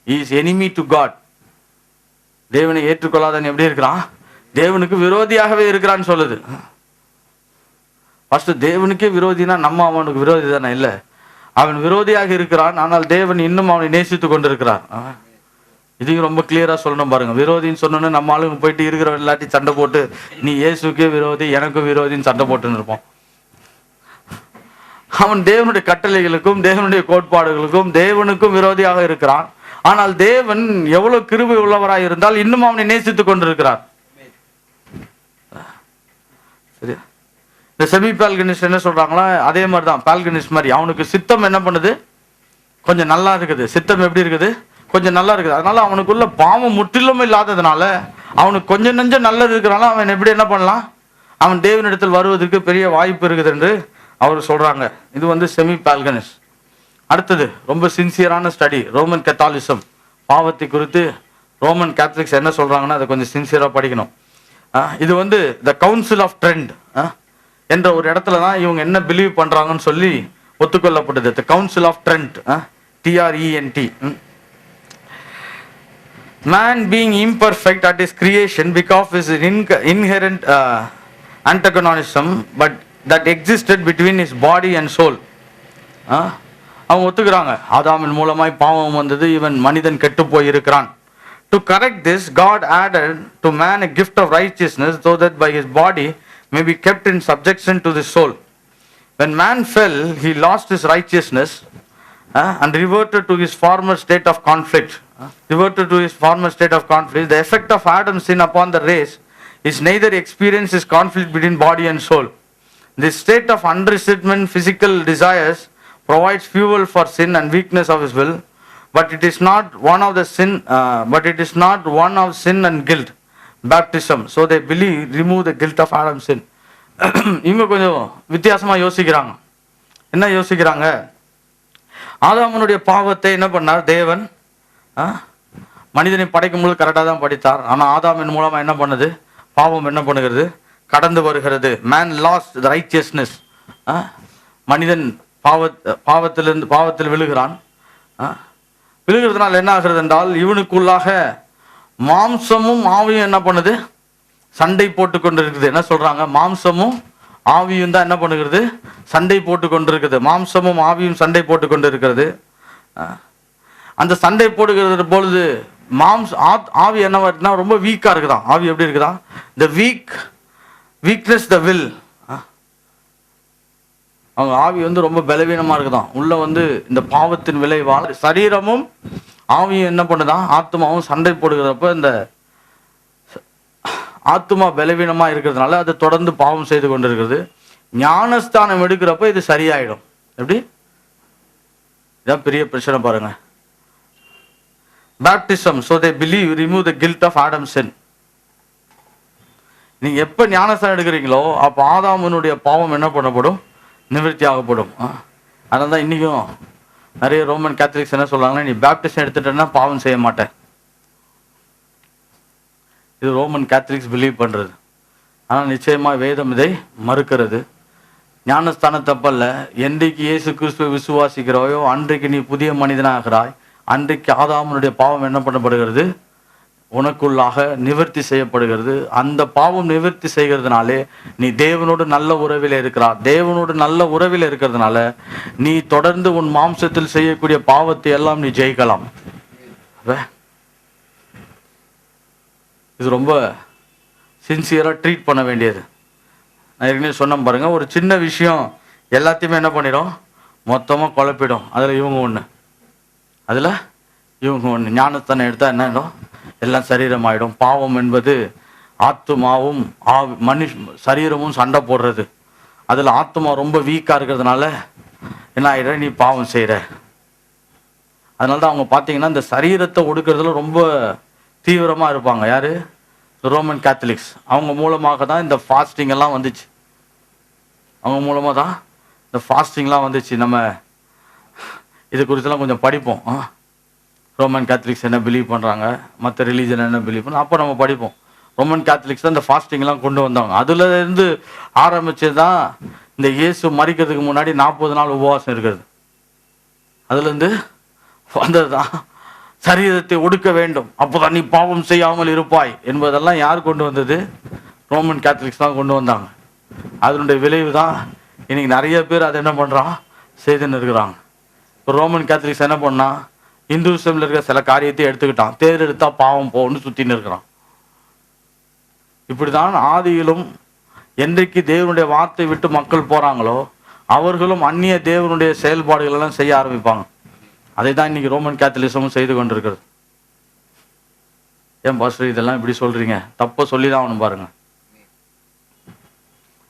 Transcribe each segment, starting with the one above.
Is enemy to God. தேவனை ஏற்றுக்கொள்ளாதவன் எப்படி இருக்கிறான்? தேவனுக்கு விரோதியாகவே இருக்கிறான்னு சொல்லுது. ஃபர்ஸ்ட் தேவனுக்கே விரோதினா நம்ம அவனுக்கு விரோதி தானே? இல்லை, அவன் விரோதியாக இருக்கிறான், ஆனால் தேவன் இன்னும் அவனை நேசித்து கொண்டிருக்கிறான். இதையும் ரொம்ப கிளியரா சொல்லணும் பாருங்க. விரோதின்னு சொன்னோன்னு நம்ம ஆளுங்க போயிட்டு இருக்கிற எல்லாத்தையும் சண்டை போட்டு நீ இயேசுக்கே விரோதி எனக்கும் விரோதின்னு சண்டை போட்டுன்னு இருப்போம். அவன் தேவனுடைய கட்டளைகளுக்கும் தேவனுடைய கோட்பாடுகளுக்கும் தேவனுக்கும் விரோதியாக இருக்கிறான். ஆனால் தேவன் எவ்வளவு கிருபை உள்ளவராய் இருந்தால் இன்னும் அவனை நேசித்துக் கொண்டிருக்கிறார். சரியா? இந்த செமி பால்கனிஸ்ட் என்ன சொல்றாங்களா, அதே மாதிரிதான் பால்கனிஸ்ட் மாதிரி அவனுக்கு சித்தம் என்ன பண்ணுது, கொஞ்சம் நல்லா இருக்குது. சித்தம் எப்படி இருக்குது? கொஞ்சம் நல்லா இருக்குது. அதனால அவனுக்குள்ள பாவம் முற்றிலும் இல்லாததுனால அவனுக்கு கொஞ்சம் நஞ்சம் நல்லது இருக்கிறனால அவன் எப்படி என்ன பண்ணலாம், அவன் தேவனிடத்தில் வருவதற்கு பெரிய வாய்ப்பு இருக்குது என்று அவர் சொல்றாங்க. இது வந்து செமி பால்கனிஸ்ட். அடுத்தது ரொம்ப சின்சியரான ஸ்டடி, ரோமன் கத்தாலிசம். பாவத்தை குறித்து ரோமன் கேத்தலிக்ஸ் என்ன சொல்றாங்கன்னா அதை கொஞ்சம் சின்சியரா படிக்கணும். இது வந்து த கவுன்சில் ஆஃப் ட்ரெண்ட் என்ற ஒரு இடத்துல தான் இவங்க என்ன பிலீவ் பண்றாங்கன்னு சொல்லி ஒத்துக்கொள்ளப்பட்டது. The council of Trent, TRENT. Man being imperfect at his creation because of his inherent antagonism but that existed between his body and soul. அவங்க ஒத்துக்கிறாங்க, ஆதாமின் மூலமாய் பாவம் வந்தது, இவன் மனிதன் கெட்டு போய் இருக்கிறான். To correct this, God added to man a gift of righteousness so that by his body may be kept in subjection to the soul. When man fell, he lost his righteousness and reverted to his former state of conflict. The effect of Adam's sin upon the race is neither experiences conflict between body and soul. This state of unrestrained physical desires provides fuel for sin and weakness of his will, but it is not one of sin and guilt. Baptism, so they believe, remove the guilt of Adam's sin. இவங்க கொஞ்சம் வித்தியாசமா யோசிக்கிறாங்க. என்ன யோசிக்கிறாங்க? ஆதாமனுடைய பாவத்தை என்ன பண்ணார் தேவன்? மனிதனை படைக்கும் போது கரெக்டாக தான் படித்தார். ஆனால் ஆதாமின் மூலமா என்ன பண்ணுது? பாவம் என்ன பண்ணுகிறது? கடந்து வருகிறது. Man lost the righteousness. மனிதன் பாவத்தில் விழுகிறான். விழுகிறதுனால என்ன ஆகிறது என்றால் இவனுக்குள்ளாக மாம்சமும் ஆவியும் என்ன பண்ணுது? சண்டை போட்டு கொண்டு இருக்குது. என்ன சொல்றாங்க? மாம்சமும் ஆவியும் தான் என்ன பண்ணுகிறது? சண்டை போட்டு கொண்டு இருக்குது. மாம்சமும் ஆவியும் சண்டை போட்டு கொண்டு இருக்கிறது. அந்த சண்டை போடுகிற பொழுது ஆவி என்ன வருதுன்னா ரொம்ப வீக்கா இருக்குதான். ஆவி எப்படி இருக்குதான்? த வீக்னஸ் த வில். அவங்க ஆவி வந்து ரொம்ப பலவீனமா இருக்குதான். உள்ள வந்து இந்த பாவத்தின் விளைவால் சரீரமும் ஆவியும் என்ன பண்ணுதான்? ஆத்மாவும் சண்டை போடுகிறப்ப இந்த ஆத்மா பலவீனமா இருக்கிறதுனால அது தொடர்ந்து பாவம் செய்து கொண்டிருக்கிறது. ஞானஸ்தானம் எடுக்கிறப்ப இது சரியாயிடும். எப்படி? இதான் பெரிய பிரச்சனை பாருங்க. Baptism, so they believe, remove the guilt of Adam's sin. நீங்க எப்ப ஞானஸ்தானம் எடுக்கிறீங்களோ அப்ப ஆதாமனுடைய பாவம் என்ன பண்ணப்படும்? நிவர்த்தி ஆகப்படும். அதனால தான் இன்னைக்கும் நிறைய ரோமன் கேத்தலிக்ஸ் என்ன சொல்றாங்கன்னா, நீ பேப்டிசம் எடுத்துட்டேன்னா பாவம் செய்ய மாட்டேன். இது ரோமன் கேத்தலிக்ஸ் பிலீவ் பண்றது. ஆனால் நிச்சயமா வேதம் இதை மறுக்கிறது. ஞானஸ்தானம் தப்பல்ல. என்றைக்கு இயேசு கிறிஸ்துவை விசுவாசிக்கிறாயோ அன்றைக்கு நீ புதிய மனிதனாகிறாய். அன்றைக்கு ஆதாமனுடைய பாவம் என்ன பண்ணப்படுகிறது? உனக்குள்ளாக நிவர்த்தி செய்யப்படுகிறது. அந்த பாவம் நிவர்த்தி செய்கிறதுனாலே நீ தேவனோடு நல்ல உறவில் இருக்கிறார். தேவனோடு நல்ல உறவில் இருக்கிறதுனால நீ தொடர்ந்து உன் மாம்சத்தில் செய்யக்கூடிய பாவத்தை எல்லாம் நீ ஜெயிக்கலாம். இது ரொம்ப சின்சியரா ட்ரீட் பண்ண வேண்டியது. நான் ஏற்கனவே சொன்ன பாருங்க, ஒரு சின்ன விஷயம் எல்லாத்தையுமே என்ன பண்ணிடும்? மொத்தமா குழப்பிடும். அதுல இவங்க ஒண்ணு ஞானஸ்தானம் எடுத்தா என்ன எல்லாம் சரீரம் ஆயிடும். பாவம் என்பது ஆத்மாவும் சரீரமும் சண்டை போடுறது. அதுல ஆத்மா ரொம்ப வீக்கா இருக்கிறதுனால என்ன ஆயிடுற? நீ பாவம் செய்யற. அதனாலதான் அவங்க பாத்தீங்கன்னா இந்த சரீரத்தை ஒடுக்கிறதுல ரொம்ப தீவிரமா இருப்பாங்க. யாரு? Roman Catholics. அவங்க மூலமாக தான் இந்த ஃபாஸ்டிங் எல்லாம் வந்துச்சு. நம்ம இது குறித்தெல்லாம் கொஞ்சம் படிப்போம். ரோமன் கேத்தலிக்ஸ் என்ன பிலீவ் பண்ணுறாங்க, மற்ற ரிலீஜன் என்ன பிலீவ் பண்ண, அப்போ நம்ம படிப்போம். ரோமன் கேத்தலிக்ஸ் தான் இந்த ஃபாஸ்டிங்லாம் கொண்டு வந்தாங்க. அதுல இருந்து ஆரம்பிச்சு தான் இந்த இயேசு மரிக்கிறதுக்கு முன்னாடி 40 நாள் உபவாசம் இருக்கிறது. அதுலேருந்து வந்தது தான் சரீரத்தை ஒடுக்க வேண்டும், அப்போதான் நீ பாவம் செய்யாமல் இருப்பாய் என்பதெல்லாம் யார் கொண்டு வந்தது? ரோமன் கேத்தலிக்ஸ் தான் கொண்டு வந்தாங்க. அதனுடைய விளைவு தான் இன்னைக்கு நிறைய பேர் அதை என்ன பண்ணுறான், செய்துன்னு இருக்கிறாங்க. இப்போ ரோமன் கேத்தலிக்ஸ் என்ன பண்ணா, இந்துவிசம்ல இருக்கிற சில காரியத்தை எடுத்துக்கிட்டான், தேர் எடுத்தா பாவம் போகணும்னு சுற்றின்னு இருக்கிறான். இப்படிதான் ஆதியிலும் என்றைக்கு தேவனுடைய வார்த்தை விட்டு மக்கள் போறாங்களோ அவர்களும் அந்நிய தேவனுடைய செயல்பாடுகள் எல்லாம் செய்ய ஆரம்பிப்பாங்க. அதை தான் இன்னைக்கு ரோமன் கேத்தலிசமும் செய்து கொண்டிருக்கிறது. ஏன் பாஸ்டர் இதெல்லாம் இப்படி சொல்றீங்க? தப்ப சொல்லிதான் அவனு பாருங்க,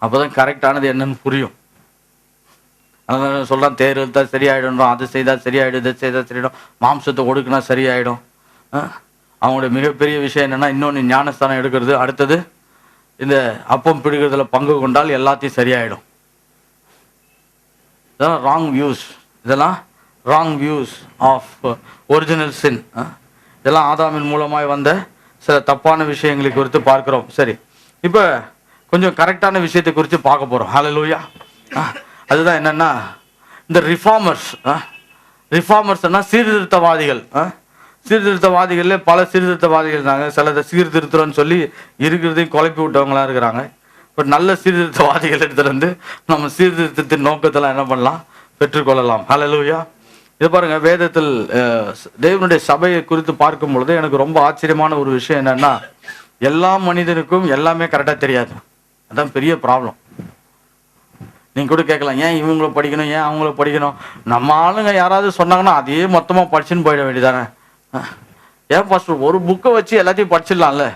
அப்பதான் கரெக்டானது என்னன்னு புரியும். அதனால சொல்றான், தேர் எடுத்தா சரியாயிடும், அது செய்தா சரியாயிடும், இதை செய்தா சரியாயிடும், மாம்சத்தை ஒடுக்குனா சரியாயிடும். அவங்களுடைய மிகப்பெரிய விஷயம் என்னன்னா, இன்னொன்று ஞானஸ்தானம் எடுக்கிறது, அடுத்தது இந்த அப்பம் பிடிக்கிறதுல பங்கு கொண்டால் எல்லாத்தையும் சரியாயிடும். இதெல்லாம் ராங் வியூஸ், இதெல்லாம் ராங் வியூஸ் ஆஃப் ஒரிஜினல் சின். இதெல்லாம் ஆதாமின் மூலமாய் வந்த சில தப்பான விஷயங்களை குறித்து பார்க்கிறோம். சரி, இப்போ கொஞ்சம் கரெக்டான விஷயத்தை குறித்து பார்க்க போகிறோம். ஹல்லேலூயா. அதுதான் என்னன்னா, இந்த ரிஃபார்மர்ஸ்னா சீர்திருத்தவாதிகள். சீர்திருத்தவாதிகள்ல பல சீர்திருத்தவாதிகள் இருந்தாங்க. சிலதை சீர்திருத்தம்னு சொல்லி இருக்கிறதையும் குழப்பி விட்டவங்களா இருக்கிறாங்க. பட் நல்ல சீர்திருத்தவாதிகள் எடுத்துட்டு வந்து நம்ம சீர்திருத்தத்தின் நோக்கத்தில் என்ன பண்ணலாம், பெற்றுக்கொள்ளலாம். ஹல்லேலூயா. இது பாருங்க, வேதத்தில் தேவனுடைய சபையை குறித்து பார்க்கும் பொழுது எனக்கு ரொம்ப ஆச்சரியமான ஒரு விஷயம் என்னன்னா, எல்லா மனிதனுக்கும் எல்லாமே கரெக்டாக தெரியாது. அதான் பெரிய ப்ராப்ளம். நீங்கள் கூட கேட்கலாம், ஏன் இவங்கள படிக்கணும், ஏன் அவங்கள படிக்கணும்? நம்ம ஆளுங்க யாராவது சொன்னாங்கன்னா அதையே மொத்தமாக படிச்சுன்னு போயிட வேண்டியதானே. ஏன் பாஸ்டர் ஒரு புக்கை வச்சு எல்லாத்தையும் படிச்சிடலாம்ல?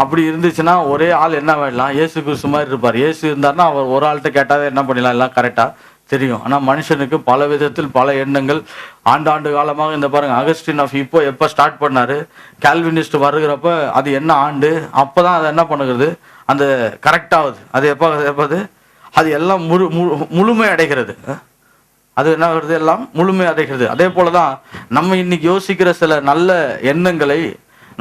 அப்படி இருந்துச்சுன்னா ஒரே ஆள் என்ன வேடலாம், ஏசு கிறிஸ்து மாதிரி இருப்பார். ஏசு இருந்தார்னா அவர் ஒரு ஆள்கிட்ட கேட்டாவே என்ன பண்ணிடலாம், எல்லாம் கரெக்டாக தெரியும். ஆனால் மனுஷனுக்கு பல விதத்தில் பல எண்ணங்கள். ஆண்டாண்டு காலமாக இந்த பாருங்க, அகஸ்டின் ஆஃப் இப்போ எப்போ ஸ்டார்ட் பண்ணாரு, கால்வினிஸ்ட் வருகிறப்ப அது என்ன ஆண்டு, அப்போ தான் அதை என்ன பண்ணுகிறது, அந்த கரெக்டாகுது. அது எப்போது அது எல்லாம் முழுமை அடைகிறது. அது என்ன வருது, எல்லாம் முழுமை அடைகிறது. அதே போல தான் நம்ம இன்னைக்கு யோசிக்கிற சில நல்ல எண்ணங்களை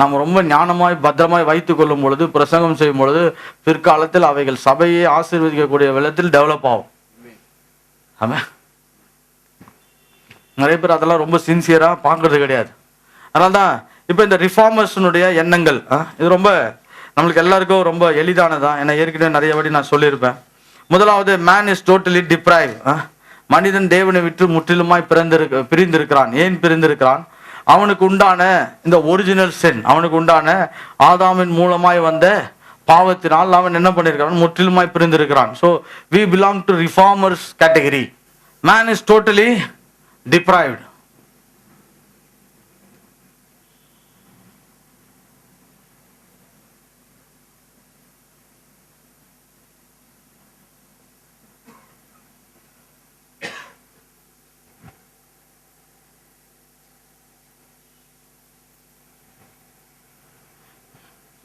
நாம் ரொம்ப ஞானமாய் பத்திரமாய் வைத்து கொள்ளும் பொழுது, பிரசங்கம் செய்யும் பொழுது, பிற்காலத்தில் அவைகள் சபையை ஆசீர்வதிக்கக்கூடிய விதத்தில் டெவலப் ஆகும். ஆமாம், நிறைய பேர் அதெல்லாம் ரொம்ப சின்சியராக பார்க்கறது கிடையாது. அதனால தான் இப்போ இந்த ரிஃபார்மர்ஸினுடைய எண்ணங்கள் இது ரொம்ப நம்மளுக்கு எல்லாருக்கும் ரொம்ப எளிதானதான். ஏன்னா ஏற்கனவே நிறைய வாட்டி நான் சொல்லியிருப்பேன். முதலாவது, மேன் இஸ் டோட்டலி டிப்ரைவ். மனிதன் தேவனை விட்டு முற்றிலுமாய் பிரிந்திருக்கிறான். ஏன் பிரிந்திருக்கிறான்? அவனுக்கு உண்டான இந்த ஒரிஜினல் சின், அவனுக்கு உண்டான ஆதாமின் மூலமாய் வந்த பாவத்தினால் அவன் என்ன பண்ணியிருக்கிறான், முற்றிலுமாய் பிரிந்திருக்கிறான். So we belong to reformers category. Man is totally depraved.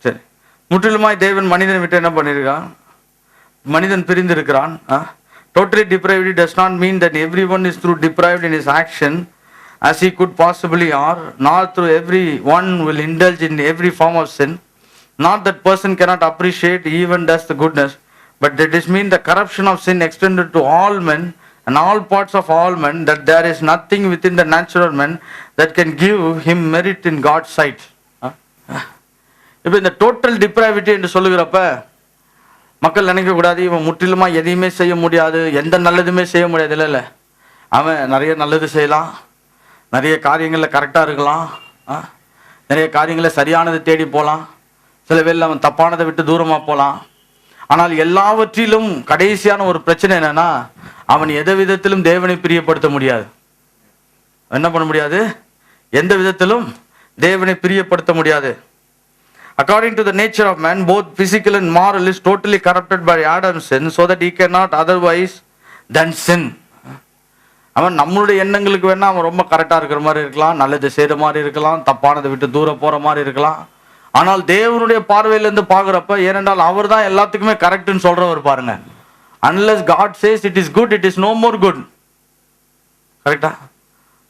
சரி, முற்றிலுமாய் தேவன் மனிதனை விட்டு என்ன பண்ணியிருக்கான், மனிதன் பிரிந்திருக்கிறான். Totally deprived does not mean that everyone is through deprived in his action as he could possibly are, nor through everyone will indulge in every form of sin. Not that person cannot appreciate even does the goodness, but that is mean the corruption of sin extended to all men and all parts of all men, that there is nothing within the natural man that can give him merit in God's sight. இப்போ இந்த total டிப்ரைவிட்டி என்று சொல்லுகிறப்ப மக்கள் நினைக்கக்கூடாது, இவன் முற்றிலுமாக எதையுமே செய்ய முடியாது, எந்த நல்லதுமே செய்ய முடியாது. இல்லை, அவன் நிறைய நல்லது செய்யலாம், நிறைய காரியங்களில் கரெக்டாக இருக்கலாம், நிறைய காரியங்களில் சரியானதை தேடி போகலாம், சில வேளையில் அவன் தப்பானதை விட்டு தூரமாக போகலாம். ஆனால் எல்லாவற்றிலும் கடைசியான ஒரு பிரச்சனை என்னன்னா, அவன் எந்த விதத்திலும் தேவனை பிரியப்படுத்த முடியாது. என்ன பண்ண முடியாது, எந்த விதத்திலும் தேவனை பிரியப்படுத்த முடியாது. According to the nature of man, both physical and moral is totally corrupted by Adam's sin, so that he cannot otherwise than sin. அவன் நம்மளுடைய எண்ணங்களுக்கு வேணா அவன் ரொம்ப கரெக்டாக இருக்கிற மாதிரி இருக்கலாம், நல்லது செய்கிற மாதிரி இருக்கலாம், தப்பானதை விட்டு தூரம் போகிற மாதிரி இருக்கலாம். ஆனால் தேவனுடைய பார்வையிலேருந்து பார்க்குறப்ப, ஏனென்றால் அவர் தான் எல்லாத்துக்குமே கரெக்டுன்னு சொல்கிறவர் பாருங்க. Unless God says it is good, it is no more good. கரெக்டா?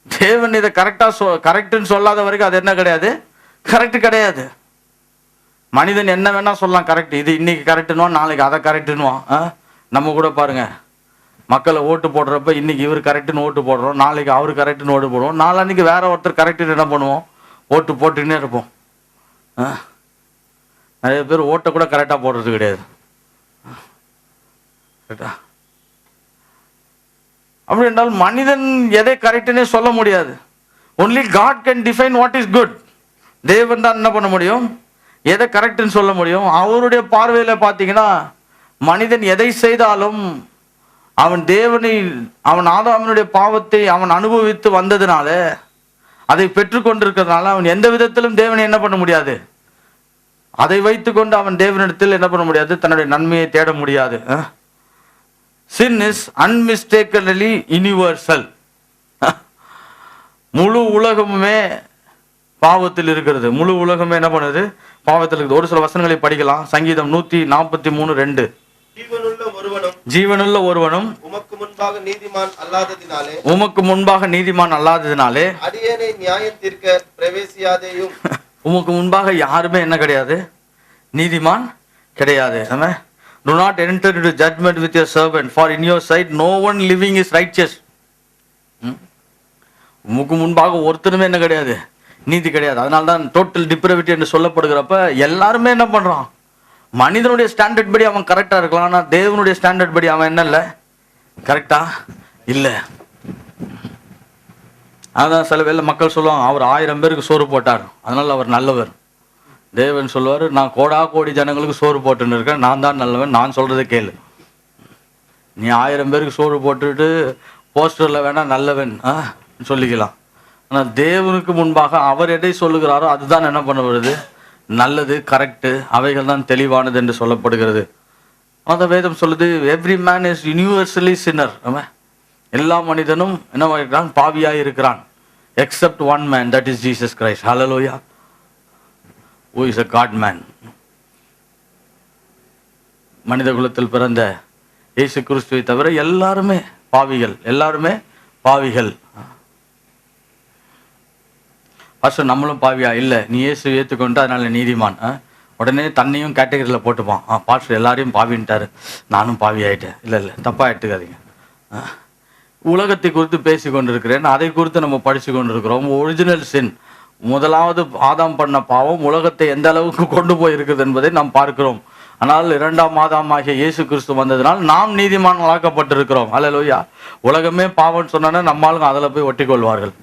தேவன் இதை கரெக்டுன்னு சொல்லாத வரைக்கும் அது என்ன கிடையாது, கரெக்டு கிடையாது. மனிதன் என்ன வேணா சொல்லலாம் கரெக்ட், இது இன்னைக்கு கரெக்டுன்னுவான், நாளைக்கு அதை கரெக்டுன்னுவான். நம்ம கூட பாருங்க, மக்களை ஓட்டு போடுறப்ப இன்னைக்கு இவர் கரெக்டுன்னு ஓட்டு போடுறோம், நாளைக்கு அவர் கரெக்டுன்னு ஓட்டு போடுவோம், நாளான்னைக்கு வேற ஒருத்தர் கரெக்டுன்னு என்ன பண்ணுவோம், ஓட்டு போட்டுன்னே இருப்போம். நிறைய பேர் ஓட்டை கூட கரெக்டாக போடுறது கிடையாது. அப்படி என்றால் மனிதன் எதை கரெக்டுன்னே சொல்ல முடியாது. Only God can define what is good. தேவன் தான் என்ன பண்ண முடியும், எதை கரெக்டுன்னு சொல்ல முடியும். அவருடைய பார்வையில் பார்த்தீங்கன்னா மனிதன் எதை செய்தாலும் அவன் தேவனை, அவன் ஆதாமனுடைய பாவத்தை அவன் அனுபவித்து வந்ததுனால, அதை பெற்றுக்கொண்டிருக்கிறதுனால அவன் எந்த விதத்திலும் தேவனை என்ன பண்ண முடியாது, அதை வைத்துக்கொண்டு அவன் தேவனிடத்தில் என்ன பண்ண முடியாது, தன்னுடைய நன்மையை தேட முடியாது. Sin is unmistakably universal. முழு உலகமுமே பாவத்தில் இருக்கிறது. முழு உலகமே என்ன பண்ணுது, பாவத்தில் இருக்குது. ஒரு சில வசனங்களை படிக்கலாம். சங்கீதம் 143:2. ஜீவனுள்ள ஒருவனும் உமக்கு முன்பாக நீதிமான் அல்லாததினாலே அடியேனை நியாயம் தீர்க்க பிரவேசியாதேயும். உமக்கு முன்பாக யாருமே என்ன கிடையாது, நீதிமான் கிடையாது. Do not enter into judgment with your servant, for in your sight no one living is righteous. உமக்கு முன்பாக ஒருத்தருமே என்ன கிடையாது, நீதி கிடையாது. அதனால தான் டோட்டல் டிப்ரவிட்டி என்று சொல்லப்படுகிறப்ப எல்லாருமே என்ன பண்றான், மனிதனுடைய ஸ்டாண்டர்ட் படி அவன் கரெக்டா இருக்கலாம், ஆனால் தேவனுடைய ஸ்டாண்டர்ட் படி அவன் என்ன இல்லை, கரெக்டா இல்லை. அதான் சில வேளை மக்கள் சொல்லுவாங்க, அவர் 1000 பேருக்கு சோறு போட்டார், அதனால அவர் நல்லவர். தேவன் சொல்லுவார், நான் கோடி ஜனங்களுக்கு சோறு போட்டுன்னு இருக்கேன், நான் தான் நல்லவன், நான் சொல்றதை கேளு. நீ 1000 பேருக்கு சோறு போட்டுட்டு போஸ்டரில் வேணா நல்லவன் சொல்லிக்கலாம். ஆனால் தேவனுக்கு முன்பாக அவர் எதை சொல்லுகிறாரோ அதுதான் என்ன பண்ண வருது, நல்லது, கரெக்டு, அவைகள் தான் தெளிவானது என்று சொல்லப்படுகிறது. அந்த வேதம் சொல்லுது, எவ்ரி மேன் இஸ் யூனிவர்சலி சின்னர். எல்லா மனிதனும் என்ன இருக்கிறான், பாவியாய் இருக்கிறான். Accept one man, that is Jesus Christ. Hallelujah. who is a God man. மனித குலத்தில் பிறந்த இயேசு கிறிஸ்துவை தவிர எல்லாருமே பாவிகள், எல்லாருமே பாவிகள். ஃபர்ஸ்ட் நம்மளும் பாவியா இல்லை, நீ இயேசு ஏற்றுக்கொண்டு அதனால நீதிமான். உடனே தன்னையும் கேட்டகரியில் போட்டுப்பான், பாஸ்டர் எல்லாரையும் பாவின்ட்டாரு, நானும் பாவி ஆயிட்டேன். இல்லை இல்லை, தப்பாக எடுத்துக்காதீங்க. உலகத்தை குறித்து பேசி கொண்டிருக்கிறேன், அதை குறித்து நம்ம படித்து கொண்டிருக்கிறோம். ஒரிஜினல் சின், முதலாவது ஆதாம் பண்ண பாவம் உலகத்தை எந்த அளவுக்கு கொண்டு போயிருக்குது என்பதை நாம் பார்க்கிறோம். ஆனால் 2ஆம் ஆதாமாகிய இயேசு கிறிஸ்து வந்ததினால் நாம் நீதிமான்களாக்கப்பட்டிருக்கிறோம். அல்லேலூயா. உலகமே பாவம்னு சொன்னா நம்மளும் அதில் போய் ஒட்டி கொள்வார்கள்.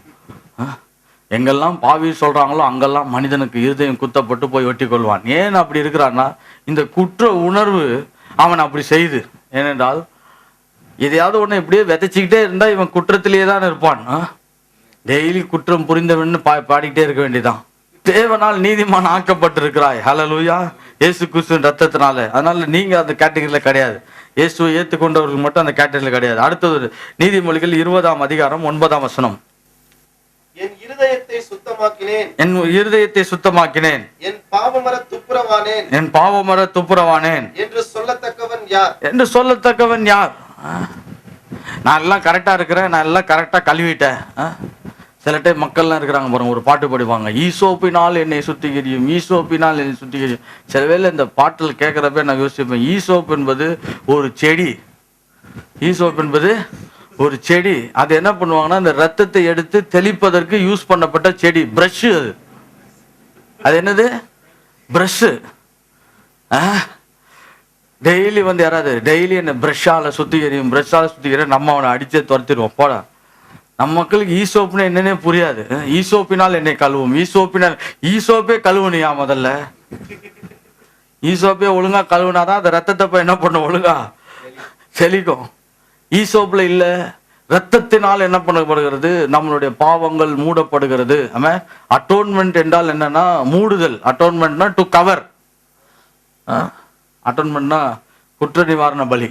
எங்கெல்லாம் பாவி சொல்றாங்களோ அங்கெல்லாம் மனிதனுக்கு இருதயம் குத்தப்பட்டு போய் ஒட்டி கொள்வான். ஏன் அப்படி இருக்கிறான்னா, இந்த குற்ற உணர்வு அவன் அப்படி செய்து. ஏனென்றால் எதையாவது ஒன்று இப்படியே விதைச்சிக்கிட்டே இருந்தா இவன் குற்றத்திலேயே தான் இருப்பான். டெய்லி குற்றம் புரிந்தவன்னு பாடிக்கிட்டே இருக்க வேண்டியதான். தேவனால் நீதிமான் ஆக்கப்பட்டிருக்கிறாய். ஹல்லேலூயா. இயேசு கிறிஸ்துவின் ரத்தத்தினால. அதனால நீங்க அந்த கேட்டகரியில கிடையாது. இயேசுவை ஏற்றுக்கொண்டவர்கள் மட்டும் அந்த கேட்டகரியில கிடையாது. அடுத்தது நீதிமொழிகள் 20ஆம் அதிகாரம் 9ஆம் வசனம். என் இருதயத்தை சுத்தமாக்கினேன், என் பாவமர துப்புரவானேன் என்று சொல்லத்தக்கவன் யார்? நான் எல்லாம் கரெக்டா இருக்கிறேன், நான் எல்லாம் கரெக்டா கழுவிட்டேன். சில டைம் மக்கள்லாம் இருக்கிறாங்க பாருங்க, ஒரு பாட்டு பாடுவாங்க, ஈசோப்பினால் என்னை சுத்திகரியும், ஈசோப்பினால் என்னை சுத்திகரியும். சில வேளை இந்த பாட்டில் கேட்குறப்ப நான் யோசிப்பேன், ஈசோப் என்பது ஒரு செடி. ஈசோப் என்பது ஒரு செடி. அது என்ன பண்ணுவாங்கன்னா, இந்த ரத்தத்தை எடுத்து தெளிப்பதற்கு யூஸ் பண்ணப்பட்ட செடி. பிரஷ். அது என்னது? பிரஷ். டெய்லி வந்து யாராவது டெய்லி என்ன பிரஷ்ஷால சுத்திகரியும், நம்ம அவனை அடிச்சே துரத்திடுவோம். போடா. நம்ம மக்களுக்கு ஈசோப்புன்னு என்னன்னே புரியாது. ஈசோப்பினால் என்னை கழுவும், ஈசோப்பே கழுவுனியா? முதல்ல ஈசோப்பே ஒழுங்கா கழுவுனாதான் அந்த ரத்தத்தை போய் என்ன பண்ண ஒழுங்கா செழிக்கும். ஈசோப்புல இல்ல, ரத்தத்தினால் என்ன பண்ணப்படுகிறது, நம்மளுடைய பாவங்கள் மூடப்படுகிறது. அட்டோன்மெண்ட் என்றால் என்னன்னா மூடுதல். அட்டோன்மெண்ட்னா டு கவர். அட்டோன்மெண்ட்னா குற்ற நிவாரண பலி.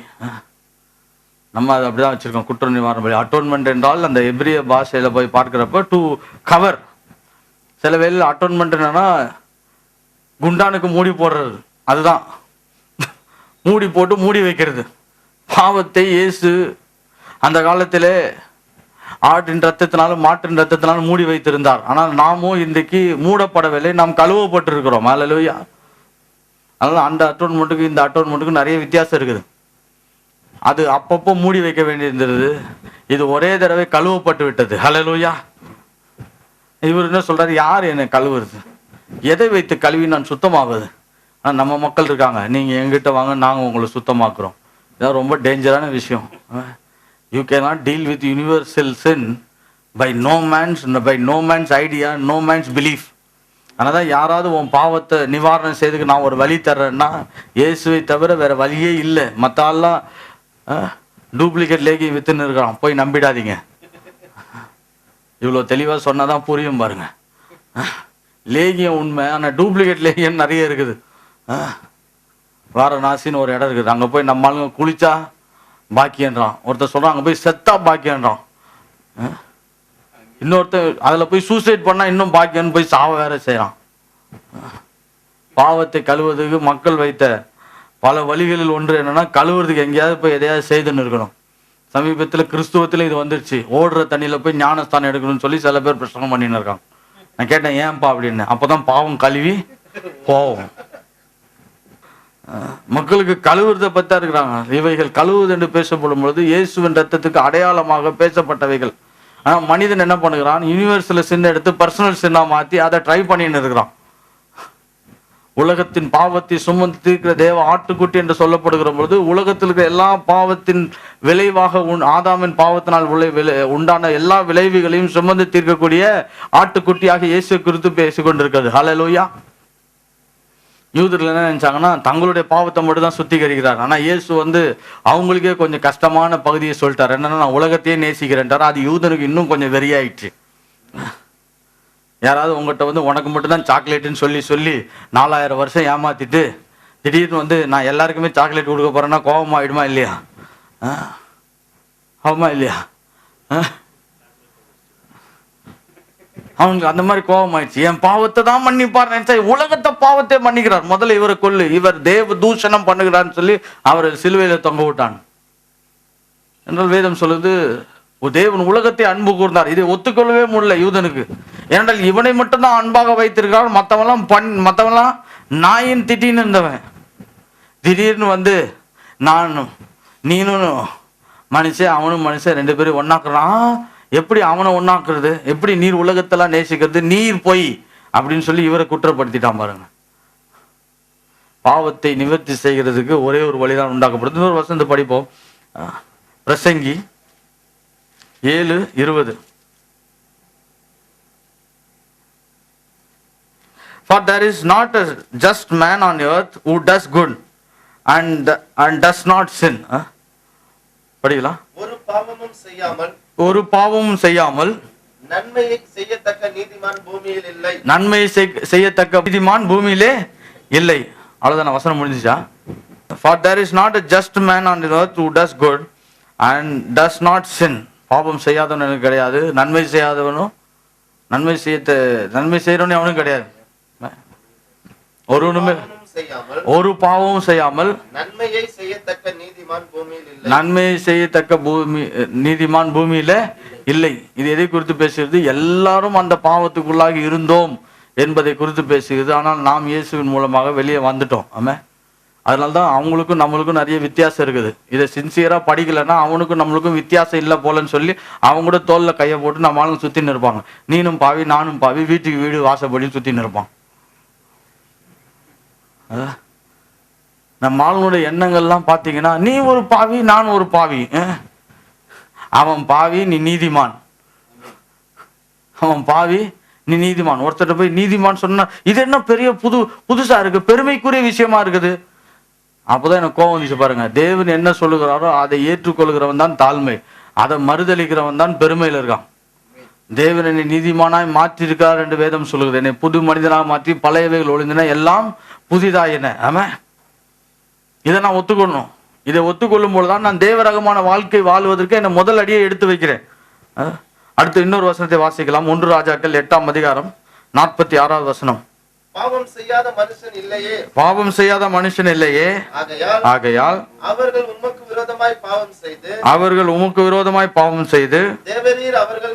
நம்ம அதை அப்படிதான் வச்சிருக்கோம், குற்ற நிவாரண பலி. அட்டோன்மெண்ட் என்றால் அந்த எபிரிய பாஷையில போய் பார்க்கிறப்ப டு கவர். சில வேளையில் அட்டோன்மெண்ட் என்னன்னா குண்டானுக்கு மூடி போடுறது, அதுதான். மூடி போட்டு மூடி வைக்கிறது. பாவத்தை இயேசு அந்த காலத்திலே ஆட்டின் ரத்தத்தினாலும் மாட்டின் ரத்தத்தினாலும் மூடி வைத்திருந்தார். ஆனால் நாமும் இன்றைக்கு மூடப்படவில்லை, நாம் கழுவப்பட்டிருக்கிறோம். அல்லேலூயா. அதனால அந்த அட்டோன்மெண்ட்டுக்கு இந்த அட்டோன்மெண்ட்டுக்கு நிறைய வித்தியாசம் இருக்குது. அது அப்பப்போ மூடி வைக்க வேண்டியிருந்தது. இது ஒரே தடவை கழுவப்பட்டு விட்டது. ஹல்லேலூயா. இவர் என்ன சொல்றாரு, யார் என்னை கழுவுறது, எதை வைத்து கழுவி நான் சுத்தமாகுது? ஆனால் நம்ம மக்கள் இருக்காங்க, நீங்க எங்கிட்ட வாங்க, நாங்க உங்களை சுத்தமாக்குறோம். இதான் ரொம்ப டேஞ்சரான விஷயம். You cannot deal with universal sin by no man's idea, no man's belief. அதனால தான் யாராவது உன் பாவத்தை நிவாரணம் செய்துக்கு நான் ஒரு வழி தர்றேன்னா இயேசுவை தவிர வேற வழியே இல்லை. மற்ற ஆள்லாம் டூப்ளிகேட் லேகியம் வித்துன்னு இருக்கிறான், போய் நம்பிடாதீங்க. இவ்வளோ தெளிவாக சொன்னாதான் புரியும் பாருங்க. லேகியம் உண்மை, ஆனால் டூப்ளிகேட் லேகியம் நிறைய இருக்குது. வாரணாசின்னு ஒரு இடம் இருக்குது, அங்கே போய் நம்ம ஆளுங்க குளிச்சா பாக்கியன்றான். ஒருத்தர் சொல்கிறான் அங்கே போய் செத்தா பாக்கியன்றான். இன்னொருத்தர் அதில் போய் சூசைட் பண்ணால் இன்னும் பாக்கியன்னு போய் சாவ வேற செய்கிறான். பாவத்தை கழுவுறதுக்கு மக்கள் வைத்த பல வழிகளில் ஒன்று என்னன்னா, கழுவுறதுக்கு எங்கேயாவது போய் எதையாவது செய்துன்னு இருக்கணும். சமீபத்தில் கிறிஸ்துவத்தில் இது வந்துருச்சு. ஓடுற தண்ணியில் போய் ஞானஸ்தானம் எடுக்கணும்னு சொல்லி சில பேர் பிரச்சனை பண்ணின்னு இருக்காங்க. நான் கேட்டேன் ஏன்பா அப்படின்னு. அப்போதான் பாவம் கழுவி போவோம். மக்களுக்கு கழுவுறதை பத்தா இருக்கிறாங்க. இவைகள் கழுவுது என்று பேசப்படும் பொழுது இயேசுவின் ரத்தத்துக்கு அடையாளமாக பேசப்பட்டவைகள். ஆனால் மனிதன் என்ன பண்ணுகிறான், யூனிவர்சல் சின்ன எடுத்து பர்சனல் சின்னா மாற்றி அதை ட்ரை பண்ணின்னு இருக்கிறான். உலகத்தின் பாவத்தை சுமந்து தீர்க்கிற தேவ ஆட்டுக்குட்டி என்று சொல்லப்படுகிற பொழுது உலகத்தில் இருக்கிற எல்லா பாவத்தின் விளைவாக ஆதாமின் பாவத்தினால் உண்டான எல்லா விளைவுகளையும் சுமந்து தீர்க்கக்கூடிய ஆட்டுக்குட்டியாக இயேசு குறித்து பேசி கொண்டிருக்கிறது. ஹல்லேலூயா. யூதர்கள் என்ன நினைச்சாங்கன்னா, தங்களுடைய பாவத்தை மட்டும் தான் சுத்திகரிக்கிறார். ஆனால் இயேசு அவங்களுக்கே கொஞ்சம் கஷ்டமான பகுதியை சொல்லிட்டார். என்னன்னா, நான் உலகத்தையே நேசிக்கிறேன்ட்டார். அது யூதனுக்கு இன்னும் கொஞ்சம் வெறியாயிடுச்சு. யாராவது உங்கள்கிட்ட உனக்கு மட்டும்தான் சாக்லேட்டுன்னு சொல்லி சொல்லி 4000 வருஷம் ஏமாத்திட்டு திடீர்னு நான் எல்லாருக்குமே சாக்லேட் கொடுக்க போறேன்னா கோபம் ஆயிடுமா இல்லையா? ஆமா இல்லையா? அவனுக்கு அந்த மாதிரி கோபம் ஆயிடுச்சு. என் பாவத்தை தான் மன்னிப்பார் நினைச்சா உலகத்தை பாவத்தை மன்னிக்கிறார். முதல்ல இவரை கொல்லு, இவர் தேவ தூஷணம் பண்ணுகிறான்னு சொல்லி அவரை சிலுவையில தொங்க விட்டான் என்றால் வேதம் சொல்லுது. தேவன் உலகத்தை அன்பு கூர்ந்தார். இதை ஒத்துக்கொள்ளவே முடியல யூதனுக்கு. ஏனென்றால் இவனை மட்டும்தான் அன்பாக வைத்திருக்கிறார். மற்றவெல்லாம் நாயின் திட்டின்னு இருந்தவன் திடீர்னு நானும் நீனும் மனுஷன் அவனும் மனுஷன் 2 பேரும் ஒன்னாக்குறான். எப்படி அவனை ஒன்னாக்குறது, எப்படி நீர் உலகத்தெல்லாம் நேசிக்கிறது, நீர் போய் அப்படின்னு சொல்லி இவரை குற்றப்படுத்திட்டான் பாருங்க. பாவத்தை நிவர்த்தி செய்கிறதுக்கு ஒரே ஒரு வழிதான் உண்டாக்கப்படுது. இன்னொரு வசனத்தை படிப்போம். பிரசங்கி 7:20. For there is not a just man on earth who does good and does not sin. படிக்கலாம். ஒரு பாவமும் செய்யாமல் நன்மையை செய்யத்தக்க நீதிமான் பூமியில் இல்லை. நன்மையை செய்யத்தக்க நீதிமான் பூமியிலே இல்லை. அவ்வளவுதான், வசனம் முடிஞ்சுச்சா? For there is not a just man on the earth who does good and does not sin. பாவம் செய்யாதவனும் கிடையாது, நன்மை செய்யாதவனும் நன்மை செய்யறவனும் அவனும் கிடையாது. ஒரு பாவமும் செய்யாமல் நன்மையை செய்யத்தக்க நீதிமான் பூமியில இல்லை. இது எதை குறித்து பேசுகிறது? எல்லாரும் அந்த பாவத்துக்குள்ளாகி இருந்தோம் என்பதை குறித்து பேசுகிறது. ஆனால் நாம் இயேசுவின் மூலமாக வெளியே வந்துட்டோம். ஆமா, அதனால்தான் அவங்களுக்கும் நம்மளுக்கும் நிறைய வித்தியாசம் இருக்குது. இதை சின்சியரா படிக்கலைன்னா அவனுக்கும் நம்மளுக்கும் வித்தியாசம் இல்லை போலன்னு சொல்லி அவங்க கூட தோல்ல கையை போட்டு நம்ம ஆளுங்க சுத்தின்னு இருப்பாங்க. நீனும் பாவி நானும் பாவி, வீட்டுக்கு வீடு வாசப்படி சுத்தின்னு இருப்பான். நம்ம ஆளுங்களுடைய எண்ணங்கள்லாம் பார்த்தீங்கன்னா, நீ ஒரு பாவி நான் ஒரு பாவி, அவன் பாவி நீ நீதிமான், அவன் பாவி நீ நீதிமான். ஒருத்தர் போய் நீதிமான் சொன்னா இது என்ன பெரிய புதுசா இருக்கு, பெருமைக்குரிய விஷயமா இருக்குது. அப்போதான் எனக்கு கோவம் வந்துச்சு பாருங்க. தேவன் என்ன சொல்லுகிறாரோ அதை ஏற்றுக்கொள்கிறவன் தான் தாழ்மை, அதை மறுதளிக்கிறவன் தான் பெருமையில் இருக்கான். தேவன் என்னை நீதிமானாய் மாற்றிருக்கார் என்று வேதம் சொல்லுகிறது. என்னை புது மனிதனாக மாற்றி பழையவைகள் ஒளிந்தன எல்லாம் புதிதாயின. ஆமா, இதை நான் ஒத்துக்கொள்ளணும். இதை ஒத்துக்கொள்ளும் போதுதான் நான் தேவரகமான வாழ்க்கை வாழ்வதற்கு என்னை முதல் அடியை எடுத்து வைக்கிறேன். அடுத்து இன்னொரு வசனத்தை வாசிக்கலாம். 1 ராஜாக்கள் 8ஆம் அதிகாரம் 46வது வசனம். பாவம் செய்யாத மனுஷன் இல்லையே, ஆகையால் அவர்கள் உமக்கு விரோதமாய் பாவம் செய்து தேவரீர் அவர்கள்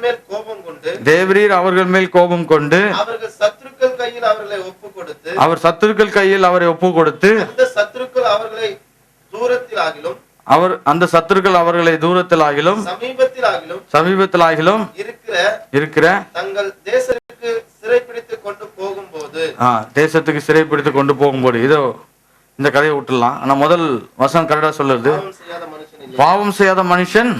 மேல் கோபம் கொண்டு அவர்கள் சத்துருக்கள் கையில் அவரை ஒப்பு கொடுத்து அந்த சத்துருக்கள் அவர்களை தூரத்தில் ஆகிலும் அவர் அந்த சத்துருக்கள் அவர்களை தூரத்தில் ஆகிலும் சமீபத்தில் ஆகிலும் இருக்கிற தங்கள் தேசத்துக்கு சிறைப்பிடித்து கொண்டு போகும்போது தேசத்துக்கு சிறைப்பிடித்து கொண்டு போகும்போது இதோ இந்த கதையை விட்டுலாம். ஆனா முதல் வசனம் கரெக்டா சொல்லுது, பாவம் செய்யாத மனுஷன்